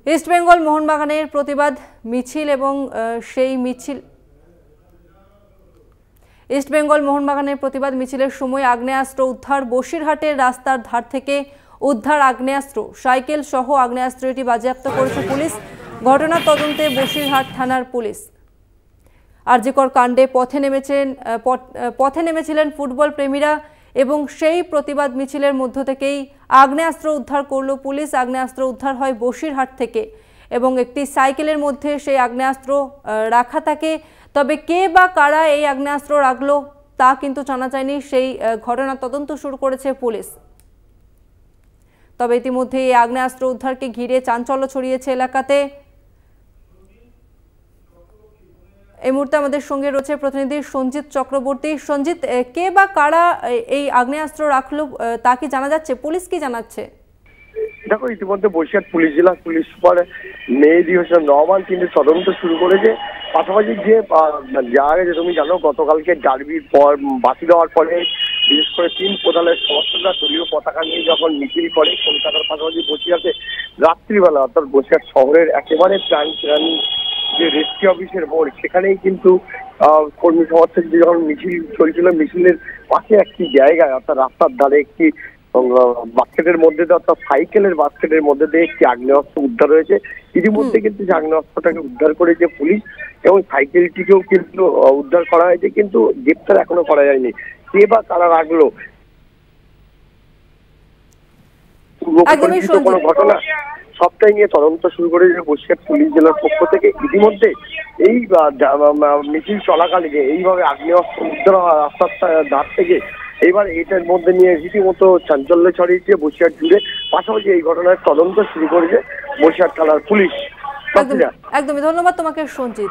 East Bengal মোহনবাগানের প্রতিবাদ মিছিল এবং সেই মিছিল ইস্ট বেঙ্গল মোহনবাগানের প্রতিবাদ মিছিলের সময় আগ্নেয়াস্ত্র উদ্ধার। বসিরহাটের রাস্তার ধার থেকে উদ্ধার আগ্নেয়াস্ত্র, সাইকেল সহ আগ্নেয়াস্ত্রটি বাজেয়াপ্ত করেছে পুলিশ। ঘটনার তদন্তে বসিরহাট থানার পুলিশ। আরজিকর কাণ্ডে পথে নেমেছিলেন ফুটবল প্রেমীরা এবং সেই প্রতিবাদ মিছিলের মধ্য থেকেই আগ্নেয়াস্ত্র উদ্ধার করল পুলিশ। আগ্নেয়াস্ত্র উদ্ধার হয় বসিরহাট থেকে এবং একটি সাইকেলের মধ্যে সেই আগ্নেয়াস্ত্র রাখা থাকে। তবে কে বা কারা এই আগ্নেয়াস্ত্র রাখলো তা কিন্তু জানা যায়নি। সেই ঘটনার তদন্ত শুরু করেছে পুলিশ। তবে ইতিমধ্যে এই আগ্নেয়াস্ত্র উদ্ধারকে ঘিরে চাঞ্চল্য ছড়িয়েছে এলাকাতে। এই মুহূর্তে আমাদের সঙ্গে রয়েছে প্রতিনিধি সঞ্জিত চক্রবর্তী। সঞ্জিত, কে বা কারা এই আগ্নেয়াস্ত্র রাখলো তা কি জানা যাচ্ছে? পুলিশ কি জানাচ্ছে? দেখো, ইতিমধ্যে বসিরহাট পুলিশ জেলা পুলিশ সুপার মেহেদী হোসেন রহমান কিন্তু তদন্ত শুরু করেছে। পাশাপাশি যে যার আগে তুমি জানো, গতকালকে ডার্বির পর বাতিল হওয়ার পরে বিশেষ করে তিন প্রধানের সমর্থকরা দলীয় পতাকা নিয়ে যখন মিছিল করে কলকাতার পাশাপাশি বসিরহাটে রাত্রিবেলা, অর্থাৎ বসিরহাট শহরের একেবারে প্রাণী যে রেস্ট্রি অফিসের মোড়, সেখানেই কিন্তু কর্মী সমর্থকদের যখন মিছিল চলছিল, মিছিলের পাশে একটি জায়গায় অর্থাৎ রাস্তার ধারে একটি বাস্কেটের মধ্যে দিয়ে, অর্থাৎ সাইকেলের বাস্কেটের মধ্যে দিয়ে একটি আগ্নেয়াস্ত্র উদ্ধার হয়েছে। ইতিমধ্যে কিন্তু যে আগ্নেয়াস্ত্রটাকে উদ্ধার করেছে পুলিশ এবং সাইকেলটিকেও কিন্তু উদ্ধার করা হয়েছে, কিন্তু গ্রেপ্তার এখনো করা যায়নি। কে বা কারা রাখলো কোনো ঘটনা সবটাই নিয়ে তদন্ত শুরু করেছে বসিরহাট পুলিশ জেলার পক্ষ থেকে। ইতিমধ্যে এই মিছিল চলাকালীন এইভাবে আগ্নেয়াস্ত্র উদ্ধার হওয়া রাস্তার ধার থেকে এইবার এটার মধ্যে নিয়ে রীতিমতো চাঞ্চল্য ছড়িয়েছে বসিরহাট জুড়ে। পাশাপাশি এই ঘটনার তদন্ত শুরু করেছে বসিরহাট থানার পুলিশ। একদমই ধন্যবাদ তোমাকে সঞ্জিত।